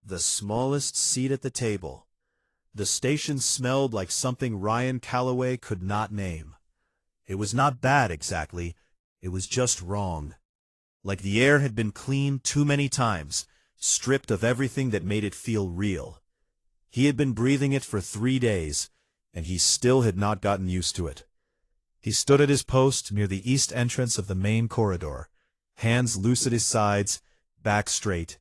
the smallest seat at the table. The station smelled like something Ryan Calloway could not name. It was not bad exactly, it was just wrong. Like the air had been cleaned too many times, stripped of everything that made it feel real. He had been breathing it for 3 days, and he still had not gotten used to it. He stood at his post near the east entrance of the main corridor, hands loose at his sides, back straight.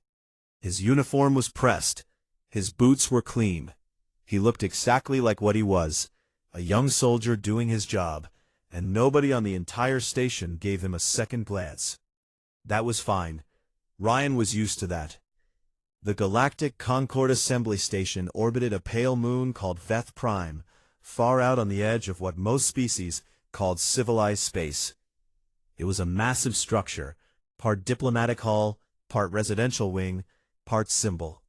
His uniform was pressed, his boots were clean. He looked exactly like what he was, a young soldier doing his job, and nobody on the entire station gave him a second glance. That was fine. Ryan was used to that. The Galactic Concord Assembly Station orbited a pale moon called Veth Prime, far out on the edge of what most species called civilized space. It was a massive structure, part diplomatic hall, part residential wing, part symbol.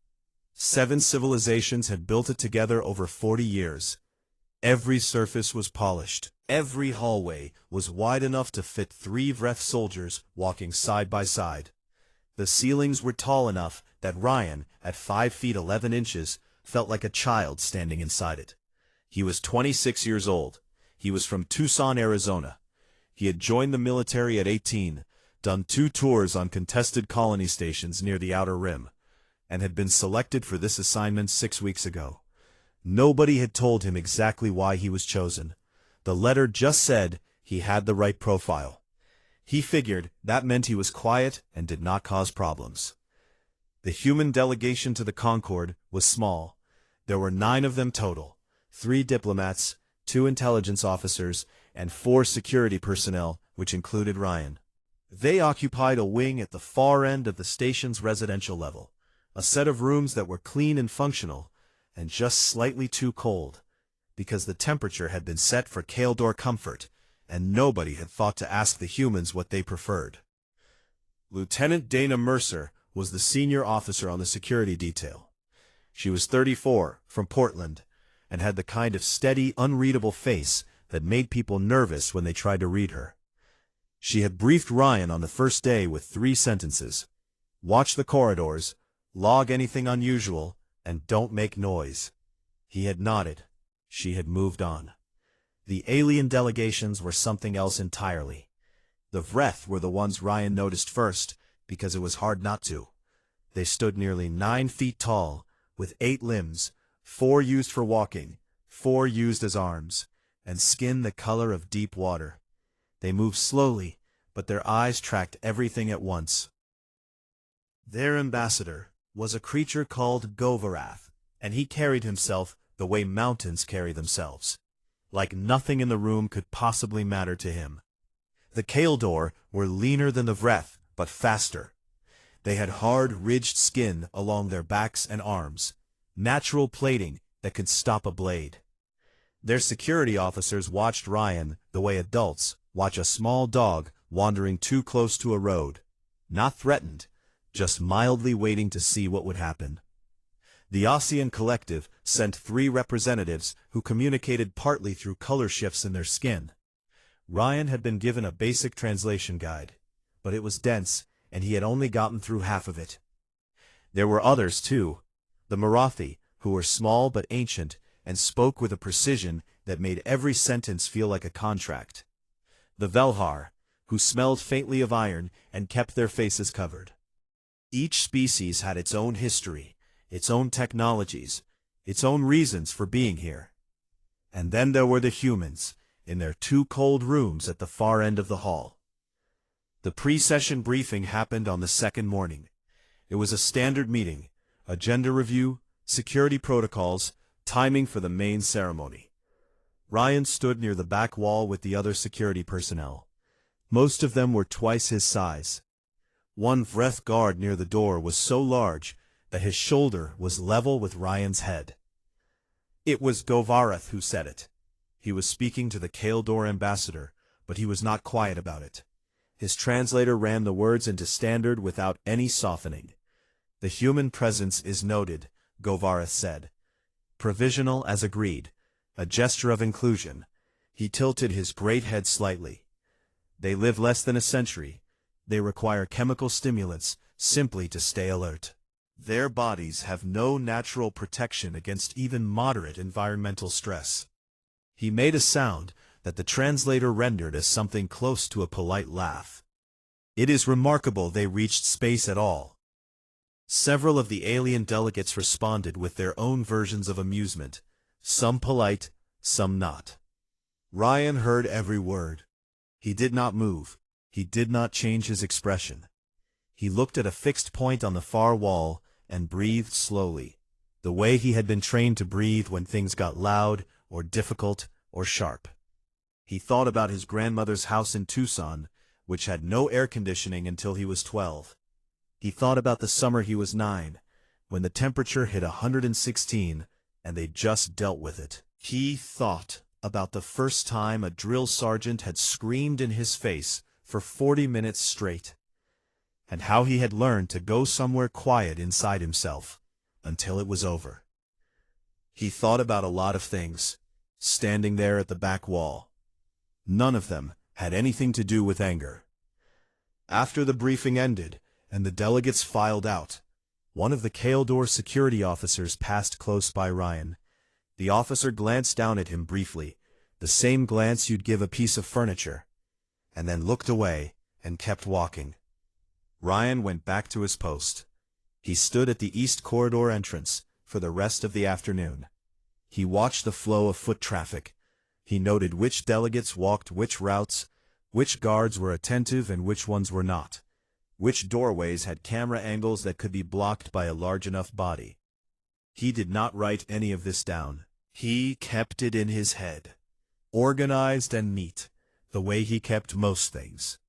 7 civilizations had built it together over 40 years. Every surface was polished. Every hallway was wide enough to fit 3 Vreth soldiers walking side by side. The ceilings were tall enough that Ryan, at 5 feet 11 inches, felt like a child standing inside it. He was 26 years old. He was from Tucson, Arizona. He had joined the military at 18, done 2 tours on contested colony stations near the Outer Rim, and had been selected for this assignment 6 weeks ago. Nobody had told him exactly why he was chosen. The letter just said he had the right profile. He figured that meant he was quiet and did not cause problems. The human delegation to the Concord was small. There were 9 of them total, 3 diplomats, 2 intelligence officers, and 4 security personnel, which included Ryan. They occupied a wing at the far end of the station's residential level, a set of rooms that were clean and functional, and just slightly too cold, because the temperature had been set for Kaldor comfort, and nobody had thought to ask the humans what they preferred. Lieutenant Dana Mercer was the senior officer on the security detail. She was 34, from Portland, and had the kind of steady, unreadable face that made people nervous when they tried to read her. She had briefed Ryan on the first day with 3 sentences. Watch the corridors, log anything unusual, and don't make noise. He had nodded. She had moved on. The alien delegations were something else entirely. The Vreth were the ones Ryan noticed first, because it was hard not to. They stood nearly 9 feet tall, with 8 limbs, 4 used for walking, 4 used as arms, and skin the color of deep water. They moved slowly, but their eyes tracked everything at once. Their ambassador was a creature called Govarath, and he carried himself the way mountains carry themselves. Like nothing in the room could possibly matter to him. The Kaldor were leaner than the Vreth, but faster. They had hard, ridged skin along their backs and arms, natural plating that could stop a blade. Their security officers watched Ryan the way adults watch a small dog wandering too close to a road, not threatened, just mildly waiting to see what would happen. The Ossian Collective sent 3 representatives who communicated partly through color shifts in their skin. Ryan had been given a basic translation guide, but it was dense, and he had only gotten through half of it. There were others, too. The Marathi, who were small but ancient, and spoke with a precision that made every sentence feel like a contract. The Velhar, who smelled faintly of iron and kept their faces covered. Each species had its own history, its own technologies, its own reasons for being here. And then there were the humans, in their 2 cold rooms at the far end of the hall. The pre-session briefing happened on the second morning. It was a standard meeting, agenda review, security protocols, timing for the main ceremony. Ryan stood near the back wall with the other security personnel. Most of them were twice his size. One Vreth guard near the door was so large that his shoulder was level with Ryan's head. It was Govarath who said it. He was speaking to the Kaldor ambassador, but he was not quiet about it. His translator ran the words into standard without any softening. The human presence is noted, Govarath said. Provisional as agreed, a gesture of inclusion. He tilted his great head slightly. They live less than a century. They require chemical stimulants simply to stay alert. Their bodies have no natural protection against even moderate environmental stress. He made a sound that the translator rendered as something close to a polite laugh. It is remarkable they reached space at all. Several of the alien delegates responded with their own versions of amusement, some polite, some not. Ryan heard every word. He did not move. He did not change his expression. He looked at a fixed point on the far wall and breathed slowly, the way he had been trained to breathe when things got loud or difficult or sharp. He thought about his grandmother's house in Tucson, which had no air conditioning until he was 12. He thought about the summer he was 9, when the temperature hit 116, and they just dealt with it. He thought about the first time a drill sergeant had screamed in his face for 40 minutes straight, and how he had learned to go somewhere quiet inside himself until it was over. He thought about a lot of things, standing there at the back wall. None of them had anything to do with anger. After the briefing ended and the delegates filed out, one of the Kaeldor security officers passed close by Ryan. The officer glanced down at him briefly, the same glance you'd give a piece of furniture, and then looked away and kept walking. Ryan went back to his post. He stood at the east corridor entrance for the rest of the afternoon. He watched the flow of foot traffic. He noted which delegates walked which routes, which guards were attentive and which ones were not, which doorways had camera angles that could be blocked by a large enough body. He did not write any of this down. He kept it in his head, organized and neat, the way he kept most things.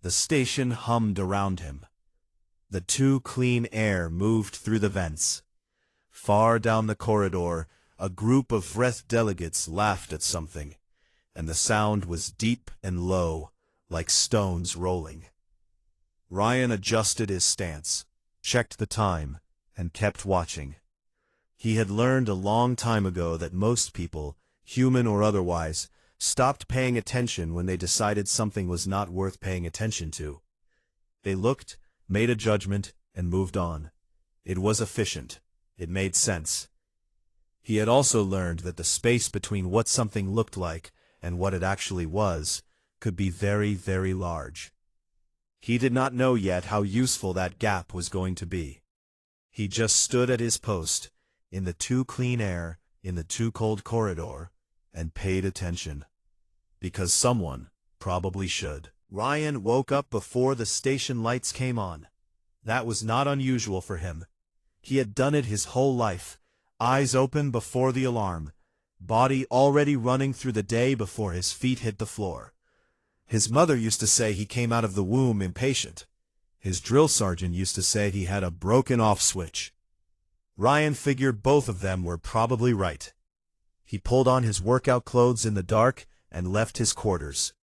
The station hummed around him. The too clean air moved through the vents. Far down the corridor, a group of Vreth delegates laughed at something, and the sound was deep and low, like stones rolling. Ryan adjusted his stance, checked the time, and kept watching. He had learned a long time ago that most people, human or otherwise, stopped paying attention when they decided something was not worth paying attention to. They looked, made a judgment, and moved on. It was efficient. It made sense. He had also learned that the space between what something looked like and what it actually was could be very, very large. He did not know yet how useful that gap was going to be. He just stood at his post, in the too clean air, in the too cold corridor, and paid attention. Because someone probably should. Ryan woke up before the station lights came on. That was not unusual for him. He had done it his whole life, eyes open before the alarm, body already running through the day before his feet hit the floor. His mother used to say he came out of the womb impatient. His drill sergeant used to say he had a broken off switch. Ryan figured both of them were probably right. He pulled on his workout clothes in the dark and left his quarters.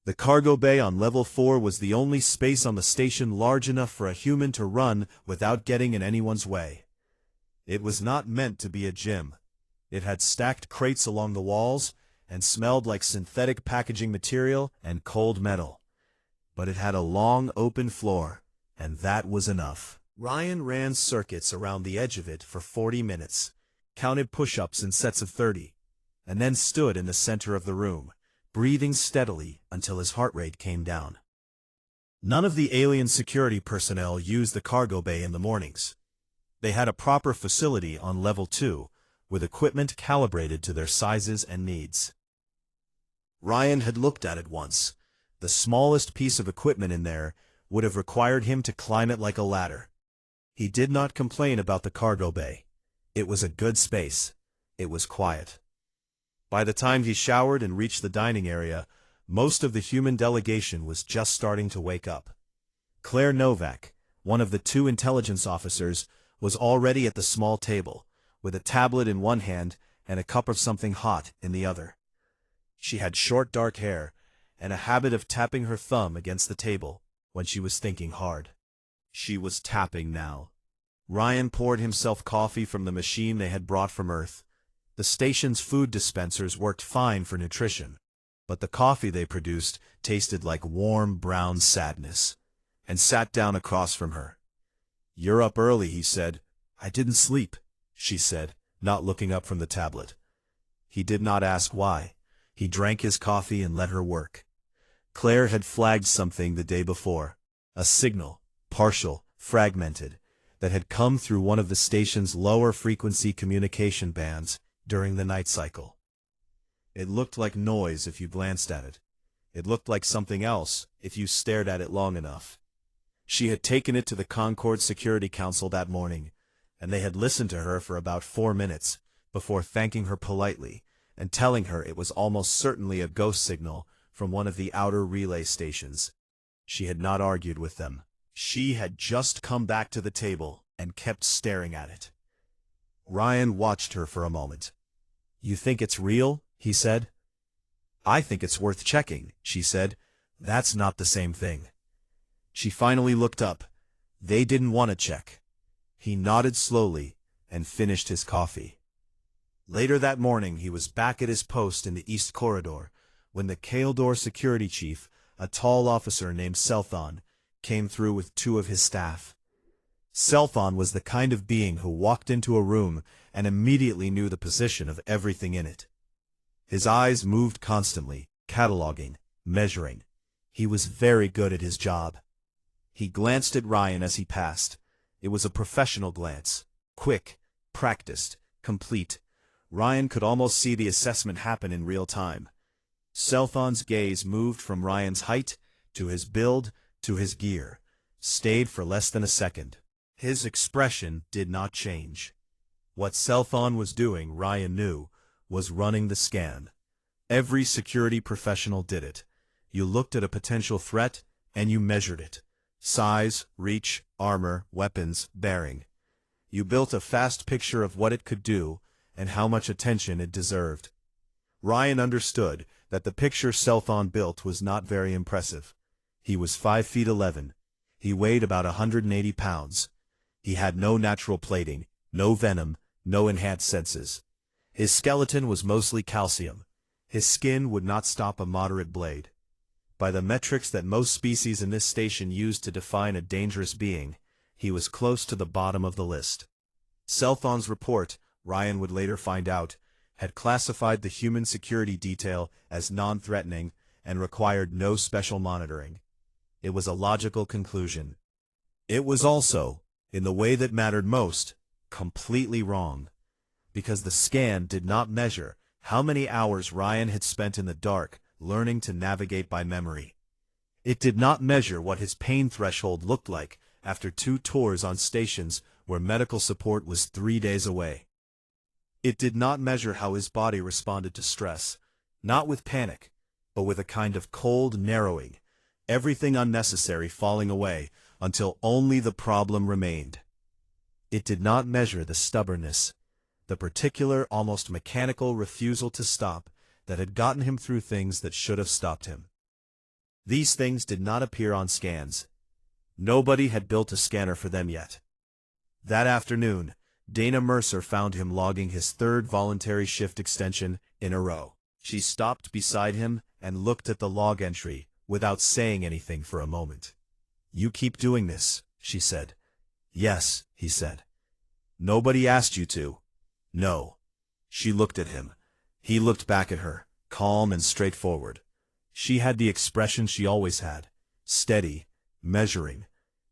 The cargo bay on level 4 was the only space on the station large enough for a human to run without getting in anyone's way. It was not meant to be a gym. It had stacked crates along the walls and smelled like synthetic packaging material and cold metal. But it had a long open floor, and that was enough. Ryan ran circuits around the edge of it for 40 minutes, counted push-ups in sets of 30, and then stood in the center of the room, breathing steadily until his heart rate came down. None of the alien security personnel used the cargo bay in the mornings. They had a proper facility on level 2, with equipment calibrated to their sizes and needs. Ryan had looked at it once. The smallest piece of equipment in there would have required him to climb it like a ladder. He did not complain about the cargo bay. It was a good space. It was quiet. By the time he showered and reached the dining area, most of the human delegation was just starting to wake up. Claire Novak, one of the 2 intelligence officers, was already at the small table, with a tablet in one hand and a cup of something hot in the other. She had short dark hair and a habit of tapping her thumb against the table when she was thinking hard. She was tapping now. Ryan poured himself coffee from the machine they had brought from Earth. The station's food dispensers worked fine for nutrition, but the coffee they produced tasted like warm brown sadness, and sat down across from her. "You're up early," he said. "I didn't sleep," she said, not looking up from the tablet. He did not ask why. He drank his coffee and let her work. Claire had flagged something the day before, a signal, partial, fragmented, that had come through one of the station's lower-frequency communication bands during the night cycle. It looked like noise if you glanced at it. It looked like something else if you stared at it long enough. She had taken it to the Concord Security Council that morning, and they had listened to her for about 4 minutes before thanking her politely and telling her it was almost certainly a ghost signal from one of the outer relay stations. She had not argued with them. She had just come back to the table and kept staring at it. Ryan watched her for a moment. "You think it's real?" he said. "I think it's worth checking," she said. "That's not the same thing." She finally looked up. They didn't want to check. He nodded slowly and finished his coffee. Later that morning he was back at his post in the East Corridor when the Kaeldor security chief, a tall officer named Selthon, came through with 2 of his staff. Selthon was the kind of being who walked into a room and immediately knew the position of everything in it. His eyes moved constantly, cataloging, measuring. He was very good at his job. He glanced at Ryan as he passed. It was a professional glance, quick, practiced, complete. Ryan could almost see the assessment happen in real time. Selthon's gaze moved from Ryan's height, to his build, to his gear, stayed for less than a second. His expression did not change. What Selthon was doing, Ryan knew, was running the scan. Every security professional did it. You looked at a potential threat, and you measured it. Size, reach, armor, weapons, bearing. You built a fast picture of what it could do, and how much attention it deserved. Ryan understood that the picture Selthon built was not very impressive. He was 5 feet 11. He weighed about 180 pounds. He had no natural plating, no venom, no enhanced senses. His skeleton was mostly calcium. His skin would not stop a moderate blade. By the metrics that most species in this station used to define a dangerous being, he was close to the bottom of the list. Selthon's report, Ryan would later find out, had classified the human security detail as non-threatening and required no special monitoring. It was a logical conclusion. It was also, in the way that mattered most, completely wrong. Because the scan did not measure how many hours Ryan had spent in the dark learning to navigate by memory. It did not measure what his pain threshold looked like after 2 tours on stations where medical support was 3 days away. It did not measure how his body responded to stress, not with panic, but with a kind of cold narrowing, everything unnecessary falling away until only the problem remained. It did not measure the stubbornness, the particular, almost mechanical refusal to stop that had gotten him through things that should have stopped him. These things did not appear on scans. Nobody had built a scanner for them yet. That afternoon, Dana Mercer found him logging his 3rd voluntary shift extension in a row. She stopped beside him and looked at the log entry without saying anything for a moment. "You keep doing this," she said. "Yes," he said. "Nobody asked you to." "No." She looked at him. He looked back at her, calm and straightforward. She had the expression she always had, steady, measuring,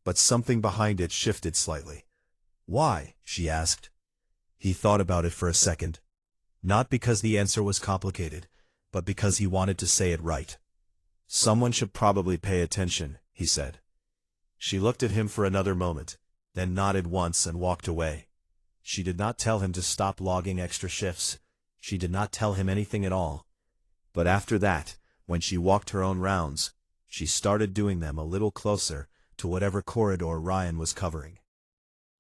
but something behind it shifted slightly. "Why?" she asked. He thought about it for a second. Not because the answer was complicated, but because he wanted to say it right. "Someone should probably pay attention," he said. She looked at him for another moment, then nodded once and walked away. She did not tell him to stop logging extra shifts. She did not tell him anything at all. But after that, when she walked her own rounds, she started doing them a little closer to whatever corridor Ryan was covering.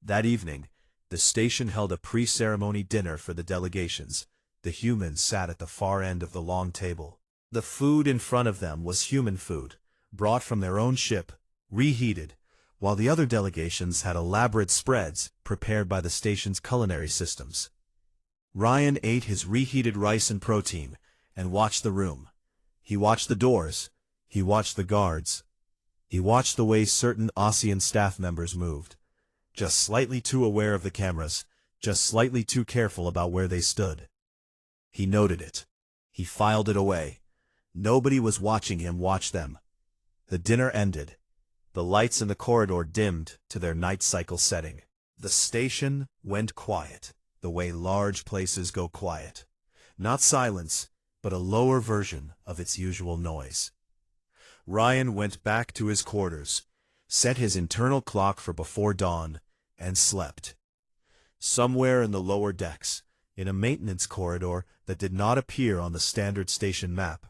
That evening, the station held a pre-ceremony dinner for the delegations. The humans sat at the far end of the long table. The food in front of them was human food, brought from their own ship, reheated, while the other delegations had elaborate spreads prepared by the station's culinary systems. Ryan ate his reheated rice and protein and watched the room. He watched the doors. He watched the guards. He watched the way certain Osean staff members moved. just slightly too aware of the cameras, just slightly too careful about where they stood. He noted it. He filed it away. Nobody was watching him watch them. The dinner ended. The lights in the corridor dimmed to their night cycle setting. The station went quiet, the way large places go quiet. Not silence, but a lower version of its usual noise. Ryan went back to his quarters, set his internal clock for before dawn, and slept. Somewhere in the lower decks, in a maintenance corridor that did not appear on the standard station map,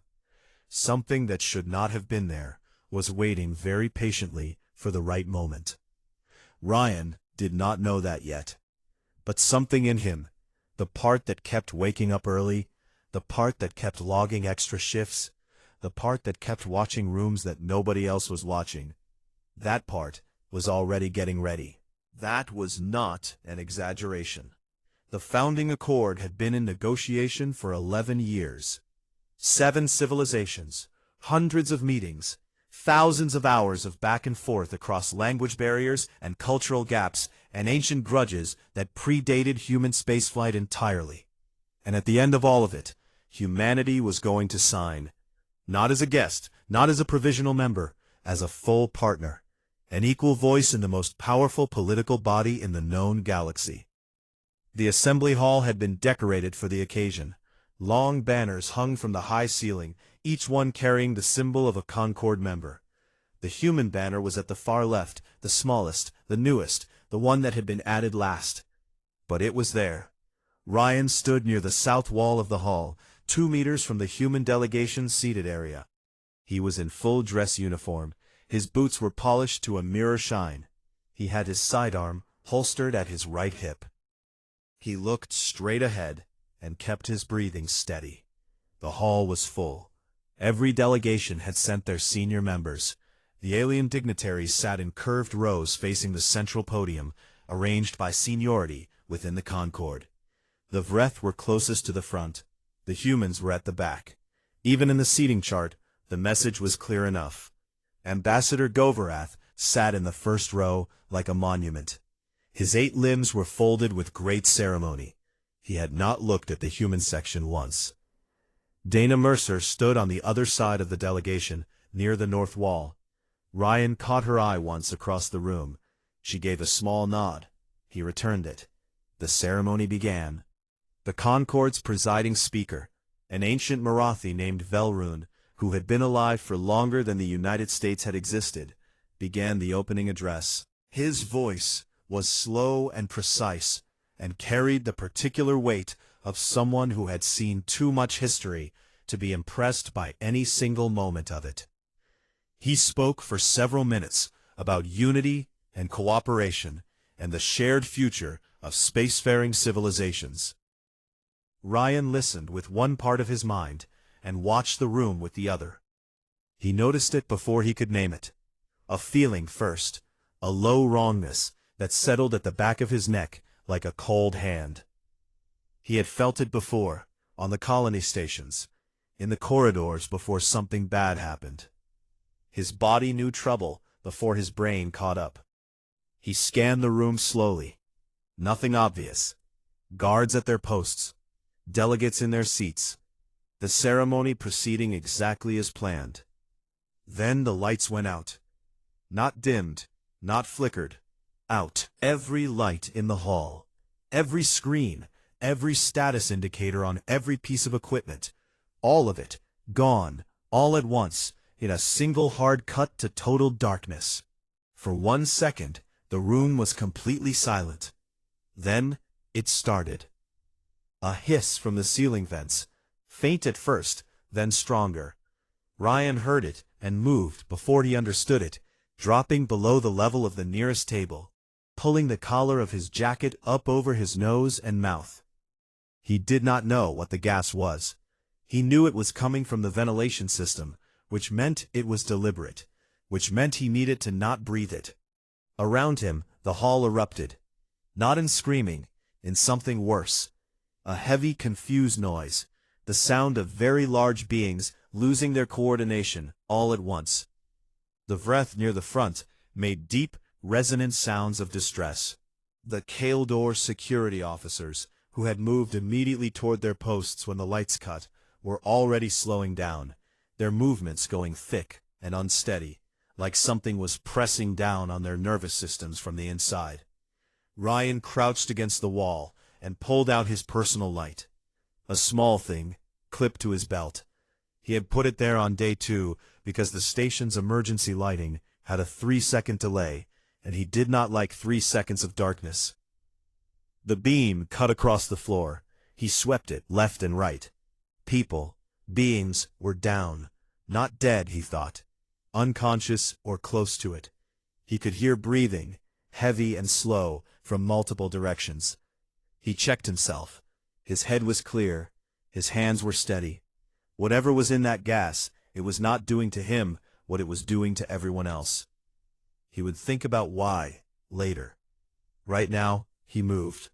something that should not have been there was waiting very patiently for the right moment. Ryan did not know that yet. But something in him, the part that kept waking up early, the part that kept logging extra shifts, the part that kept watching rooms that nobody else was watching, that part was already getting ready. That was not an exaggeration. The founding accord had been in negotiation for 11 years. 7 civilizations, hundreds of meetings, thousands of hours of back and forth across language barriers and cultural gaps and ancient grudges that predated human spaceflight entirely. And at the end of all of it, humanity was going to sign, not as a guest, not as a provisional member, as a full partner, an equal voice in the most powerful political body in the known galaxy. The assembly hall had been decorated for the occasion. Long banners hung from the high ceiling, each one carrying the symbol of a Concord member. The human banner was at the far left, the smallest, the newest, the one that had been added last. But it was there. Ryan stood near the south wall of the hall, 2 meters from the human delegation's seated area. He was in full dress uniform. His boots were polished to a mirror shine. He had his sidearm holstered at his right hip. He looked straight ahead and kept his breathing steady. The hall was full. Every delegation had sent their senior members. The alien dignitaries sat in curved rows facing the central podium, arranged by seniority within the Concord. The Vreth were closest to the front. The humans were at the back. Even in the seating chart, the message was clear enough. Ambassador Goverath sat in the first row like a monument. His 8 limbs were folded with great ceremony. He had not looked at the human section once. Dana Mercer stood on the other side of the delegation, near the north wall. Ryan caught her eye once across the room. She gave a small nod. He returned it. The ceremony began. The Concord's presiding speaker, an ancient Marathi named Velrune, who had been alive for longer than the United States had existed, began the opening address. His voice was slow and precise, and carried the particular weight of someone who had seen too much history to be impressed by any single moment of it. He spoke for several minutes about unity and cooperation and the shared future of spacefaring civilizations. Ryan listened with one part of his mind and watched the room with the other. He noticed it before he could name it. A feeling first, a low wrongness that settled at the back of his neck like a cold hand. He had felt it before, on the colony stations, in the corridors before something bad happened. His body knew trouble before his brain caught up. He scanned the room slowly. Nothing obvious. Guards at their posts. Delegates in their seats. The ceremony proceeding exactly as planned. Then the lights went out. Not dimmed, not flickered. Out. Every light in the hall. Every screen. Every status indicator on every piece of equipment. All of it, gone, all at once, in a single hard cut to total darkness. For 1 second, the room was completely silent. Then, it started. A hiss from the ceiling vents, faint at first, then stronger. Ryan heard it and moved before he understood it, dropping below the level of the nearest table, pulling the collar of his jacket up over his nose and mouth. He did not know what the gas was. He knew it was coming from the ventilation system, which meant it was deliberate, which meant he needed to not breathe it. Around him, the hall erupted. Not in screaming, in something worse. A heavy, confused noise, the sound of very large beings losing their coordination all at once. The Vreth near the front made deep, resonant sounds of distress. The Kaldor security officers, who had moved immediately toward their posts when the lights cut, were already slowing down, their movements going thick and unsteady, like something was pressing down on their nervous systems from the inside. Ryan crouched against the wall and pulled out his personal light. A small thing, clipped to his belt. He had put it there on day 2 because the station's emergency lighting had a 3-second delay, and he did not like 3 seconds of darkness. The beam cut across the floor. He swept it left and right. People, beings, were down. Not dead, he thought. Unconscious or close to it. He could hear breathing, heavy and slow, from multiple directions. He checked himself. His head was clear. His hands were steady. Whatever was in that gas, it was not doing to him what it was doing to everyone else. He would think about why, later. Right now, he moved.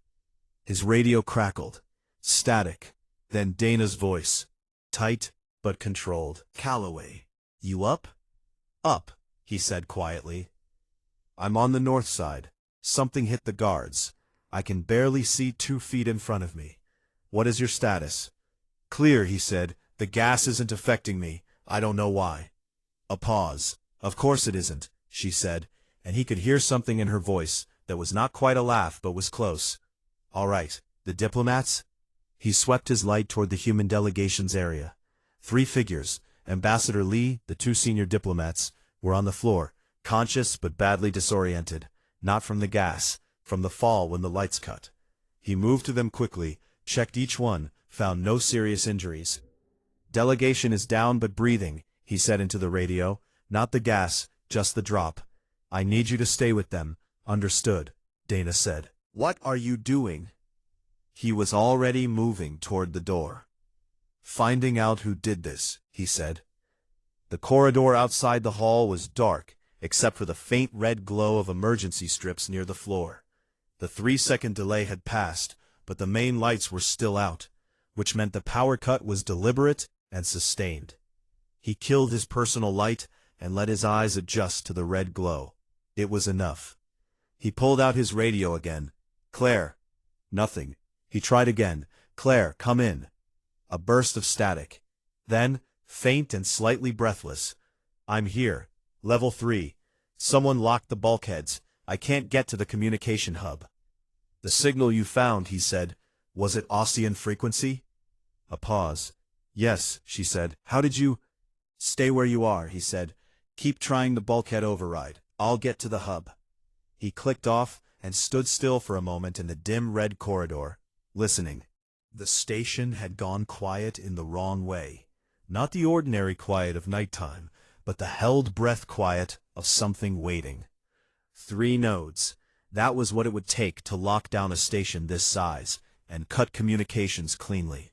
His radio crackled. Static. Then Dana's voice. Tight, but controlled. "Calloway, you up?" "Up," he said quietly. "I'm on the north side. Something hit the guards. I can barely see 2 feet in front of me. What is your status?" "Clear," he said. "The gas isn't affecting me. I don't know why." A pause. "Of course it isn't," she said, and he could hear something in her voice that was not quite a laugh but was close. "All right, the diplomats?" He swept his light toward the human delegation's area. 3 figures, Ambassador Lee, the 2 senior diplomats, were on the floor, conscious but badly disoriented, not from the gas, from the fall when the lights cut. He moved to them quickly, checked each one, found no serious injuries. "Delegation is down but breathing," he said into the radio. "Not the gas, just the drop. I need you to stay with them." "Understood," Dana said. "What are you doing?" He was already moving toward the door. "Finding out who did this," he said. The corridor outside the hall was dark, except for the faint red glow of emergency strips near the floor. The 3-second delay had passed, but the main lights were still out, which meant the power cut was deliberate and sustained. He killed his personal light and let his eyes adjust to the red glow. It was enough. He pulled out his radio again. "Claire." Nothing. He tried again. "Claire, come in." A burst of static. Then, faint and slightly breathless. "I'm here. Level 3. Someone locked the bulkheads. I can't get to the communication hub." "The signal you found," he said, "was it Ossian frequency?" A pause. "Yes," she said. "How did you—" "Stay where you are," he said. "Keep trying the bulkhead override. I'll get to the hub." He clicked off and stood still for a moment in the dim red corridor, listening. The station had gone quiet in the wrong way. Not the ordinary quiet of nighttime, but the held-breath quiet of something waiting. 3 nodes. That was what it would take to lock down a station this size and cut communications cleanly.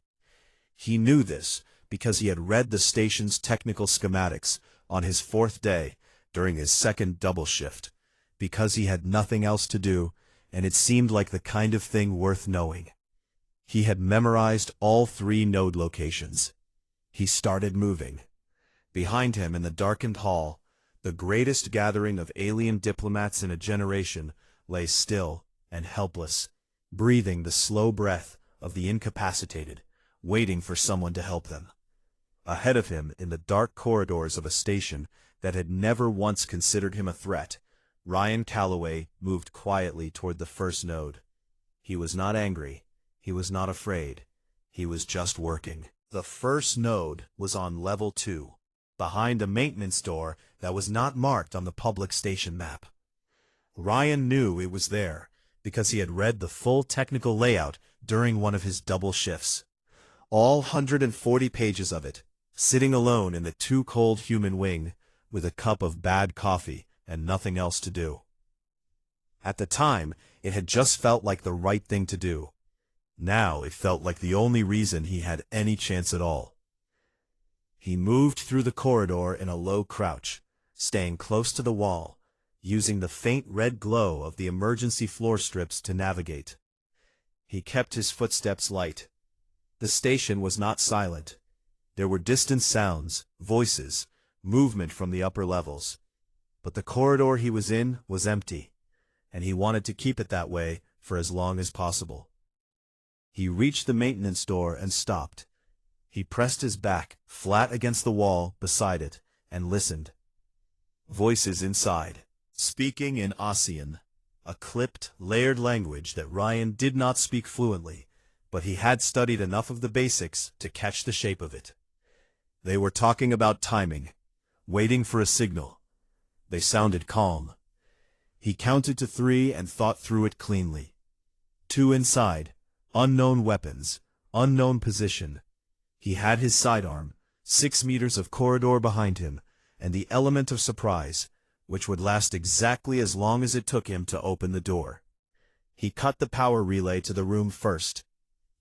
He knew this because he had read the station's technical schematics on his 4th day during his 2nd double shift, because he had nothing else to do, and it seemed like the kind of thing worth knowing. He had memorized all 3 node locations. He started moving. Behind him in the darkened hall, the greatest gathering of alien diplomats in a generation lay still and helpless, breathing the slow breath of the incapacitated, waiting for someone to help them. Ahead of him, in the dark corridors of a station that had never once considered him a threat, Ryan Calloway moved quietly toward the first node. He was not angry. He was not afraid. He was just working. The first node was on level 2, behind a maintenance door that was not marked on the public station map. Ryan knew it was there because he had read the full technical layout during one of his double shifts. All 140 pages of it, sitting alone in the too-cold human wing with a cup of bad coffee and nothing else to do. At the time, it had just felt like the right thing to do. Now it felt like the only reason he had any chance at all. He moved through the corridor in a low crouch, staying close to the wall, using the faint red glow of the emergency floor strips to navigate. He kept his footsteps light. The station was not silent. There were distant sounds, voices, movement from the upper levels. But the corridor he was in was empty. and he wanted to keep it that way for as long as possible. He reached the maintenance door and stopped. He pressed his back flat against the wall beside it and listened. Voices inside, speaking in ASEAN, a clipped, layered language that Ryan did not speak fluently, but he had studied enough of the basics to catch the shape of it. They were talking about timing, waiting for a signal. They sounded calm. He counted to 3 and thought through it cleanly. 2 inside, unknown weapons, unknown position. He had his sidearm, 6 meters of corridor behind him, and the element of surprise, which would last exactly as long as it took him to open the door. He cut the power relay to the room first.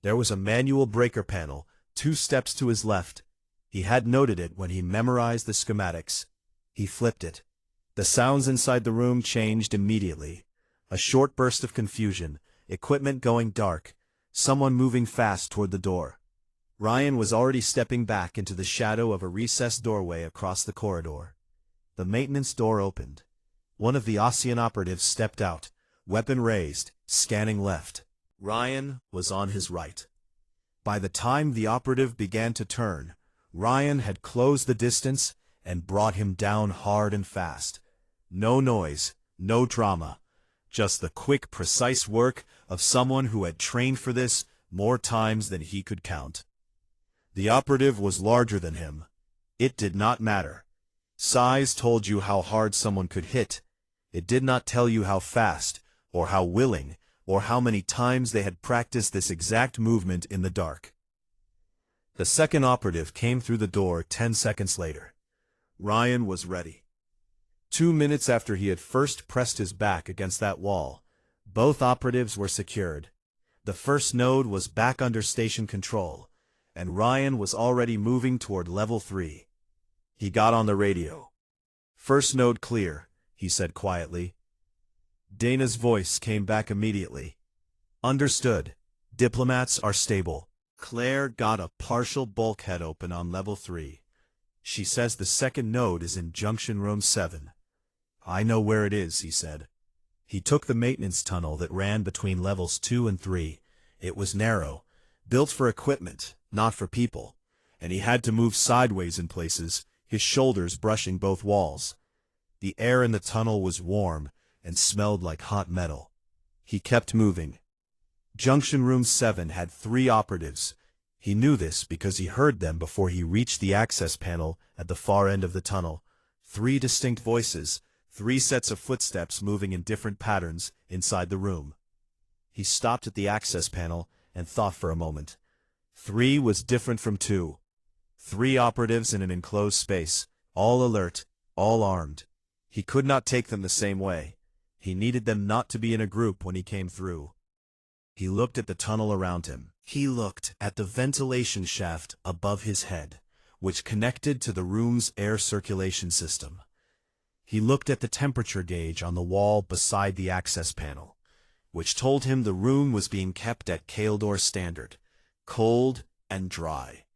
There was a manual breaker panel, 2 steps to his left. He had noted it when he memorized the schematics. He flipped it. The sounds inside the room changed immediately. A short burst of confusion, equipment going dark, someone moving fast toward the door. Ryan was already stepping back into the shadow of a recessed doorway across the corridor. The maintenance door opened. One of the ASEAN operatives stepped out, weapon raised, scanning left. Ryan was on his right. By the time the operative began to turn, Ryan had closed the distance and brought him down hard and fast. No noise, no drama, just the quick, precise work of someone who had trained for this more times than he could count. The operative was larger than him. It did not matter. Size told you how hard someone could hit. It did not tell you how fast, or how willing, or how many times they had practiced this exact movement in the dark. The second operative came through the door 10 seconds later. Ryan was ready. 2 minutes after he had first pressed his back against that wall, both operatives were secured. The first node was back under station control, and Ryan was already moving toward level 3. He got on the radio. "First node clear," he said quietly. Dana's voice came back immediately. "Understood. Diplomats are stable." Claire got a partial bulkhead open on level 3. "She says the second node is in junction room 7. "I know where it is," he said. He took the maintenance tunnel that ran between levels 2 and 3. It was narrow, built for equipment, not for people, and he had to move sideways in places, his shoulders brushing both walls. The air in the tunnel was warm and smelled like hot metal. He kept moving. Junction room 7 had 3 operatives. He knew this because he heard them before he reached the access panel at the far end of the tunnel. 3 distinct voices, 3 sets of footsteps moving in different patterns inside the room. He stopped at the access panel and thought for a moment. 3 was different from 2. 3 operatives in an enclosed space, all alert, all armed. He could not take them the same way. He needed them not to be in a group when he came through. He looked at the tunnel around him. He looked at the ventilation shaft above his head, which connected to the room's air circulation system. He looked at the temperature gauge on the wall beside the access panel, which told him the room was being kept at Kaldor standard, cold and dry.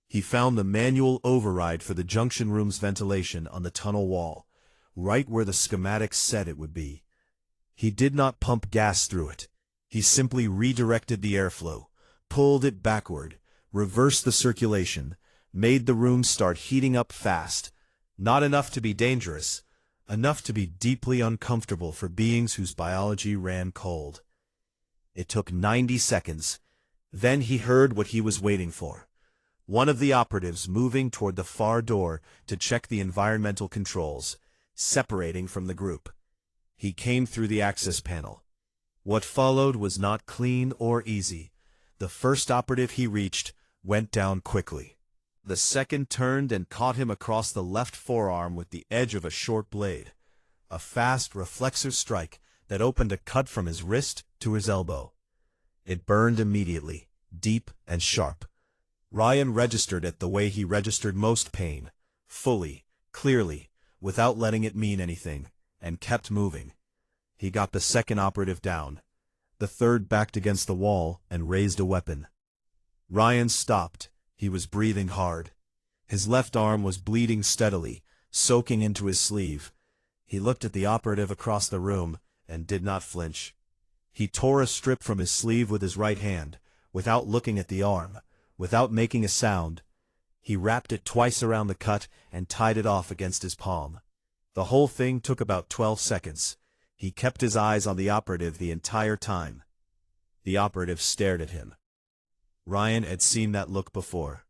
He found the manual override for the junction room's ventilation on the tunnel wall, right where the schematics said it would be. He did not pump gas through it. He simply redirected the airflow, pulled it backward, reversed the circulation, made the room start heating up fast. Not enough to be dangerous, enough to be deeply uncomfortable for beings whose biology ran cold. It took 90 seconds. Then he heard what he was waiting for. One of the operatives moving toward the far door to check the environmental controls, separating from the group. He came through the access panel. What followed was not clean or easy. The first operative he reached went down quickly. The second turned and caught him across the left forearm with the edge of a short blade, a fast reflexor strike that opened a cut from his wrist to his elbow. It burned immediately, deep and sharp. Ryan registered it the way he registered most pain, fully, clearly, without letting it mean anything, and kept moving. He got the second operative down. The third backed against the wall and raised a weapon. Ryan stopped. He was breathing hard. His left arm was bleeding steadily, soaking into his sleeve. He looked at the operative across the room and did not flinch. He tore a strip from his sleeve with his right hand, without looking at the arm, without making a sound. He wrapped it twice around the cut and tied it off against his palm. The whole thing took about 12 seconds. He kept his eyes on the operative the entire time. The operative stared at him. Ryan had seen that look before.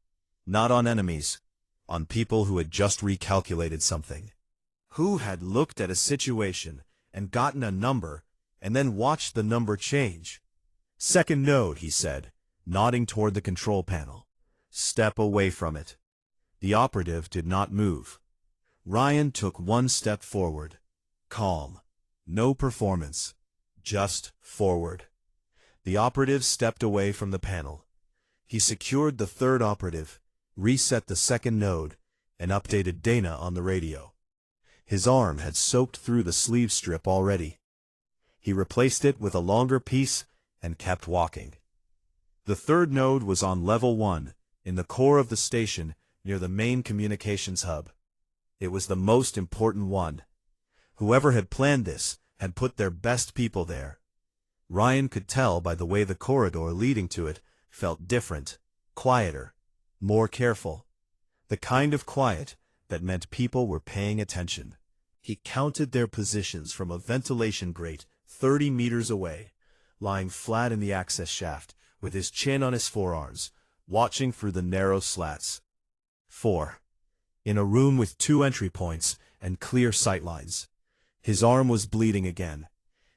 Not on enemies, on people who had just recalculated something. Who had looked at a situation and gotten a number and then watched the number change. "Second node," he said, nodding toward the control panel. "Step away from it." The operative did not move. Ryan took one step forward. Calm. No performance. Just forward. The operative stepped away from the panel. He secured the third operative, reset the second node, and updated Dana on the radio. His arm had soaked through the sleeve strip already. He replaced it with a longer piece and kept walking. The third node was on level 1, in the core of the station near the main communications hub. It was the most important one. Whoever had planned this had put their best people there. Ryan could tell by the way the corridor leading to it felt different, quieter, more careful. The kind of quiet that meant people were paying attention. He counted their positions from a ventilation grate 30 meters away, lying flat in the access shaft, with his chin on his forearms, watching through the narrow slats. 4. In a room with 2 entry points and clear sightlines. His arm was bleeding again.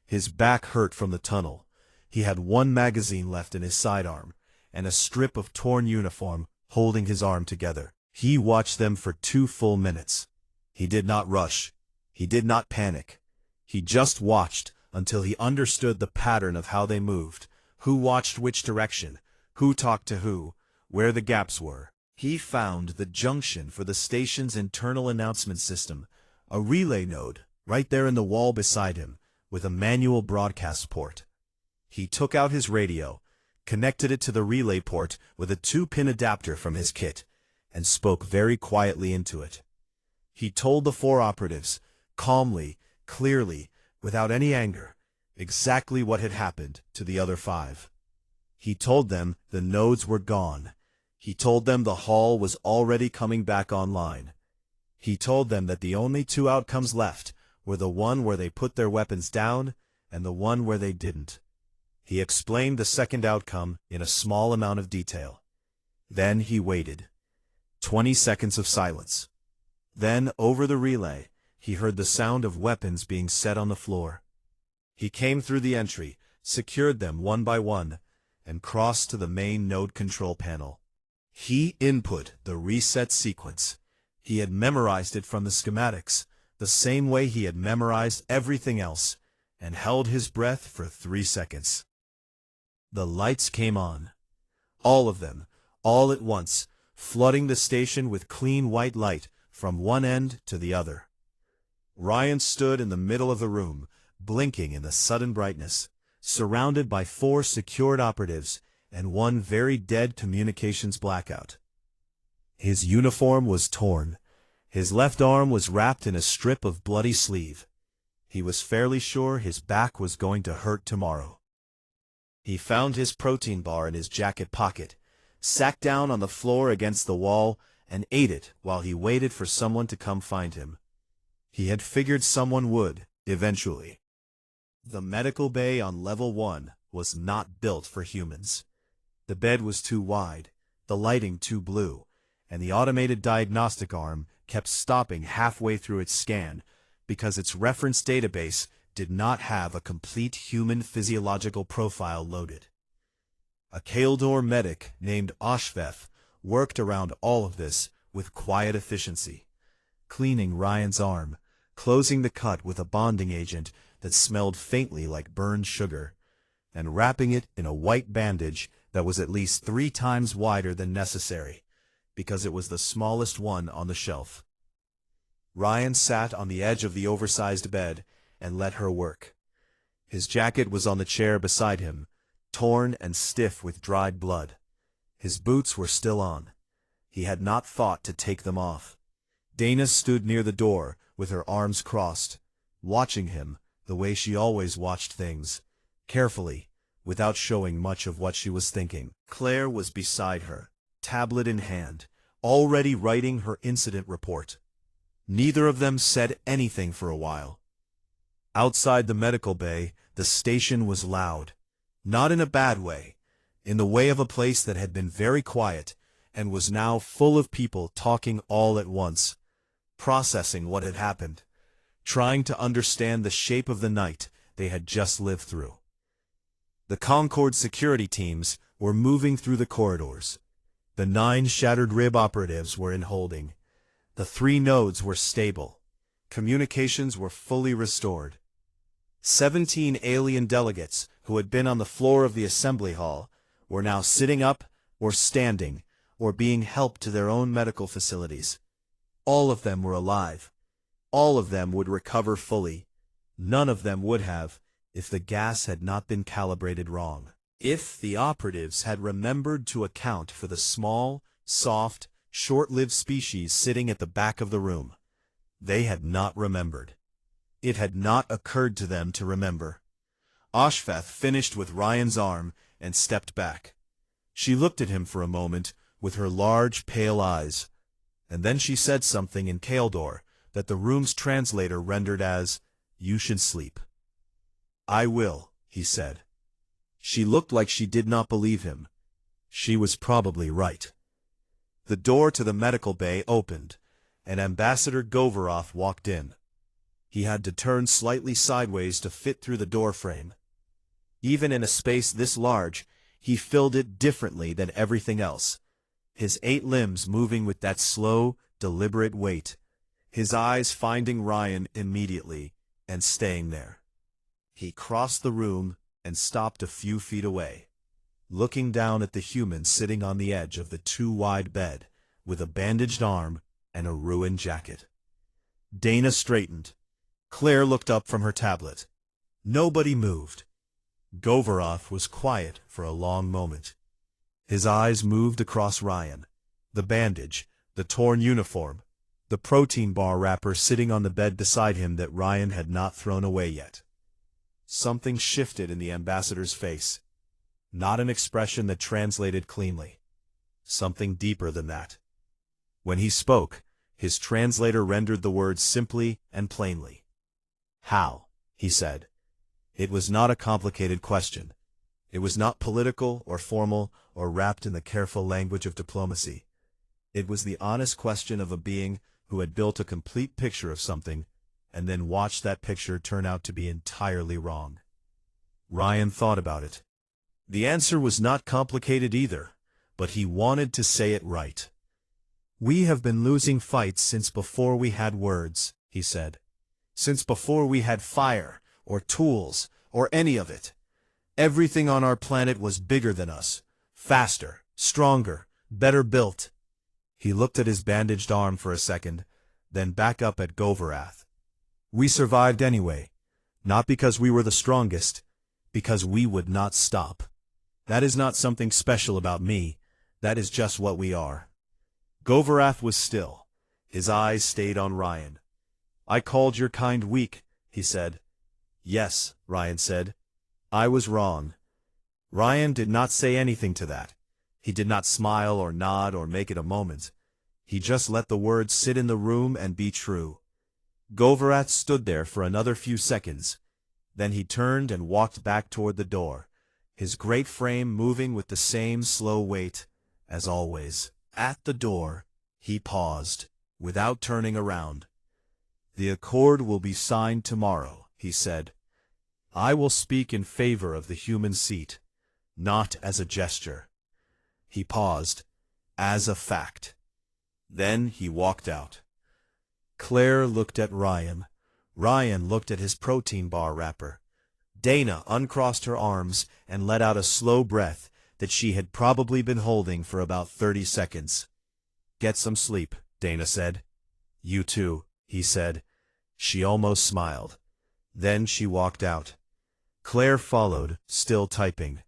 His back hurt from the tunnel. He had 1 magazine left in his sidearm, and a strip of torn uniform holding his arm together. He watched them for 2 full minutes. He did not rush. He did not panic. He just watched until he understood the pattern of how they moved, who watched which direction, who talked to who, where the gaps were. He found the junction for the station's internal announcement system, a relay node, right there in the wall beside him, with a manual broadcast port. He took out his radio, connected it to the relay port with a 2-pin adapter from his kit, and spoke very quietly into it. He told the 4 operatives, calmly, clearly, without any anger, exactly what had happened to the other 5. He told them the nodes were gone. He told them the hall was already coming back online. He told them that the only 2 outcomes left were the one where they put their weapons down and the one where they didn't. He explained the second outcome in a small amount of detail. Then he waited. 20 seconds of silence. Then, over the relay, he heard the sound of weapons being set on the floor. He came through the entry, secured them one by one, and crossed to the main node control panel. He input the reset sequence. He had memorized it from the schematics, the same way he had memorized everything else, and held his breath for 3 seconds. The lights came on. All of them, all at once, flooding the station with clean white light from one end to the other. Ryan stood in the middle of the room, blinking in the sudden brightness, surrounded by 4 secured operatives and 1 very dead communications blackout. His uniform was torn. His left arm was wrapped in a strip of bloody sleeve. He was fairly sure his back was going to hurt tomorrow. He found his protein bar in his jacket pocket, sat down on the floor against the wall, and ate it while he waited for someone to come find him. He had figured someone would, eventually. The medical bay on level 1 was not built for humans. The bed was too wide, the lighting too blue, and the automated diagnostic arm kept stopping halfway through its scan because its reference database did not have a complete human physiological profile loaded. A Kaldor medic named HFY worked around all of this with quiet efficiency, cleaning Ryan's arm, closing the cut with a bonding agent that smelled faintly like burned sugar, and wrapping it in a white bandage that was at least 3 times wider than necessary, because it was the smallest one on the shelf. Ryan sat on the edge of the oversized bed and let her work. His jacket was on the chair beside him, torn and stiff with dried blood. His boots were still on. He had not thought to take them off. Dana stood near the door with her arms crossed, watching him, the way she always watched things, carefully, without showing much of what she was thinking. Claire was beside her, tablet in hand, already writing her incident report. Neither of them said anything for a while. Outside the medical bay, the station was loud. Not in a bad way, in the way of a place that had been very quiet and was now full of people talking all at once, processing what had happened, trying to understand the shape of the night they had just lived through. The Concorde security teams were moving through the corridors. The 9 shattered rib operatives were in holding. The 3 nodes were stable. Communications were fully restored. 17 alien delegates who had been on the floor of the assembly hall were now sitting up or standing or being helped to their own medical facilities. All of them were alive. All of them would recover fully. None of them would have if the gas had not been calibrated wrong. If the operatives had remembered to account for the small, soft, short-lived species sitting at the back of the room. They had not remembered. It had not occurred to them to remember. HFY finished with Ryan's arm and stepped back. She looked at him for a moment with her large, pale eyes, and then she said something in Kaldor that the room's translator rendered as, "You should sleep." "I will," he said. She looked like she did not believe him. She was probably right. The door to the medical bay opened, and Ambassador Govorov walked in. He had to turn slightly sideways to fit through the doorframe. Even in a space this large, he filled it differently than everything else, his 8 limbs moving with that slow, deliberate weight, his eyes finding Ryan immediately and staying there. He crossed the room and stopped a few feet away, looking down at the human sitting on the edge of the too-wide bed, with a bandaged arm and a ruined jacket. Dana straightened. Claire looked up from her tablet. Nobody moved. Govorov was quiet for a long moment. His eyes moved across Ryan, the bandage, the torn uniform, the protein bar wrapper sitting on the bed beside him that Ryan had not thrown away yet. Something shifted in the ambassador's face. Not an expression that translated cleanly. Something deeper than that. When he spoke, his translator rendered the words simply and plainly. "How?" he said. It was not a complicated question. It was not political or formal or wrapped in the careful language of diplomacy. It was the honest question of a being who had built a complete picture of something and then watched that picture turn out to be entirely wrong. Ryan thought about it. The answer was not complicated either, but he wanted to say it right. "We have been losing fights since before we had words," he said. "Since before we had fire, or tools, or any of it. Everything on our planet was bigger than us, faster, stronger, better built." He looked at his bandaged arm for a second, then back up at Govorov. "We survived anyway, not because we were the strongest, because we would not stop. That is not something special about me, that is just what we are." Govorov was still. His eyes stayed on Ryan. "I called your kind weak," he said. "Yes," Ryan said. "I was wrong." Ryan did not say anything to that. He did not smile or nod or make it a moment. He just let the words sit in the room and be true. Govorov stood there for another few seconds. Then he turned and walked back toward the door, his great frame moving with the same slow weight, as always. At the door, he paused, without turning around. "The accord will be signed tomorrow," he said. "I will speak in favor of the human seat, not as a gesture." He paused, "as a fact." Then he walked out. Claire looked at Ryan. Ryan looked at his protein bar wrapper. Dana uncrossed her arms and let out a slow breath that she had probably been holding for about 30 seconds. "Get some sleep," Dana said. "You too," he said. She almost smiled. Then she walked out. Claire followed, still typing.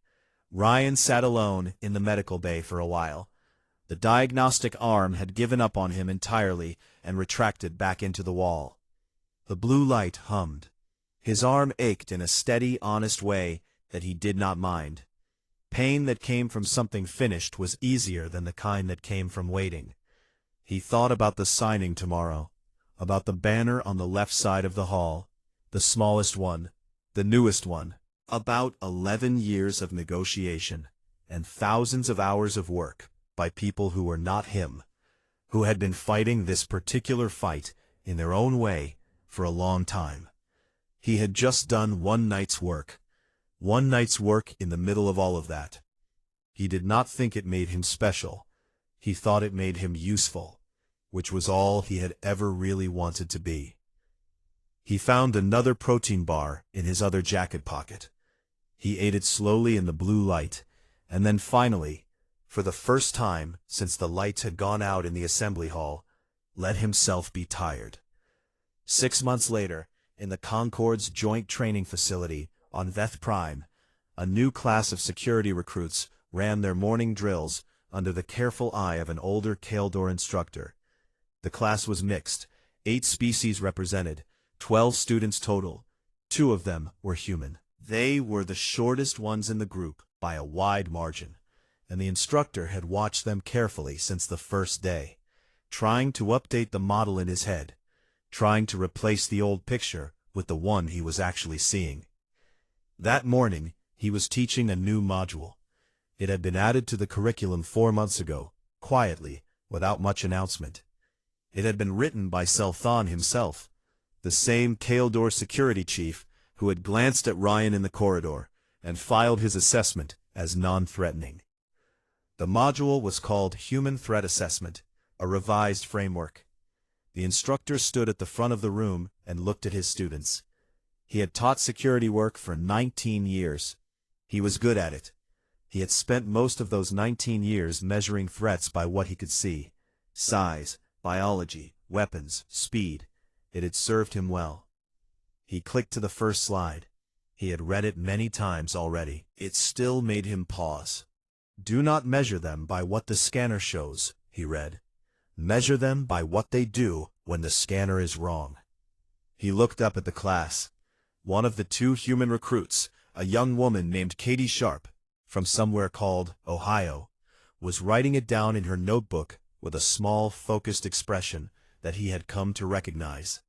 Ryan sat alone in the medical bay for a while. The diagnostic arm had given up on him entirely and retracted back into the wall. The blue light hummed. His arm ached in a steady, honest way that he did not mind. Pain that came from something finished was easier than the kind that came from waiting. He thought about the signing tomorrow, about the banner on the left side of the hall, the smallest one, the newest one, about 11 years of negotiation, and thousands of hours of work by people who were not him, who had been fighting this particular fight in their own way for a long time. He had just done one night's work in the middle of all of that. He did not think it made him special. He thought it made him useful, which was all he had ever really wanted to be. He found another protein bar in his other jacket pocket. He ate it slowly in the blue light, and then finally, for the first time since the lights had gone out in the assembly hall, let himself be tired. 6 months later, in the Concorde's joint training facility on Veth Prime, a new class of security recruits ran their morning drills under the careful eye of an older Kaldor instructor. The class was mixed, 8 species represented, 12 students total. 2 of them were human. They were the shortest ones in the group by a wide margin, and the instructor had watched them carefully since the first day, trying to update the model in his head, trying to replace the old picture with the one he was actually seeing. That morning, he was teaching a new module. It had been added to the curriculum 4 months ago, quietly, without much announcement. It had been written by Selthon himself, the same Kaldor security chief who had glanced at Ryan in the corridor and filed his assessment as non-threatening. The module was called Human Threat Assessment, a revised framework. The instructor stood at the front of the room and looked at his students. He had taught security work for 19 years. He was good at it. He had spent most of those 19 years measuring threats by what he could see: size, biology, weapons, speed. It had served him well. He clicked to the first slide. He had read it many times already. It still made him pause. "Do not measure them by what the scanner shows," he read. "Measure them by what they do when the scanner is wrong." He looked up at the class. One of the 2 human recruits, a young woman named Katie Sharp, from somewhere called Ohio, was writing it down in her notebook with a small, focused expression that he had come to recognize.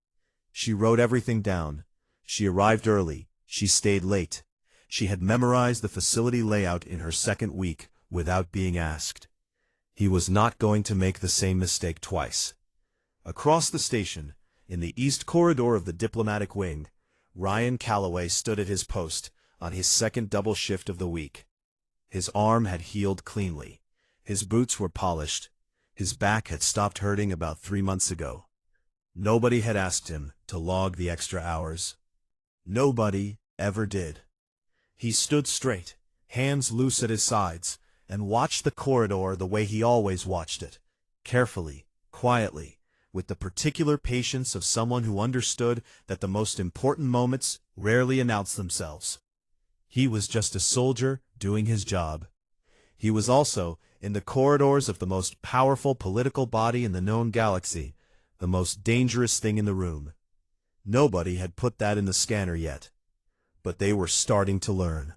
She wrote everything down. She arrived early. She stayed late. She had memorized the facility layout in her second week without being asked. He was not going to make the same mistake twice. Across the station, in the east corridor of the diplomatic wing, Ryan Calloway stood at his post on his second double shift of the week. His arm had healed cleanly. His boots were polished. His back had stopped hurting about 3 months ago. Nobody had asked him to log the extra hours. Nobody ever did. He stood straight, hands loose at his sides, and watched the corridor the way he always watched it, carefully, quietly, with the particular patience of someone who understood that the most important moments rarely announce themselves. He was just a soldier doing his job. He was also in the corridors of the most powerful political body in the known galaxy, the most dangerous thing in the room. Nobody had put that in the scanner yet, but they were starting to learn.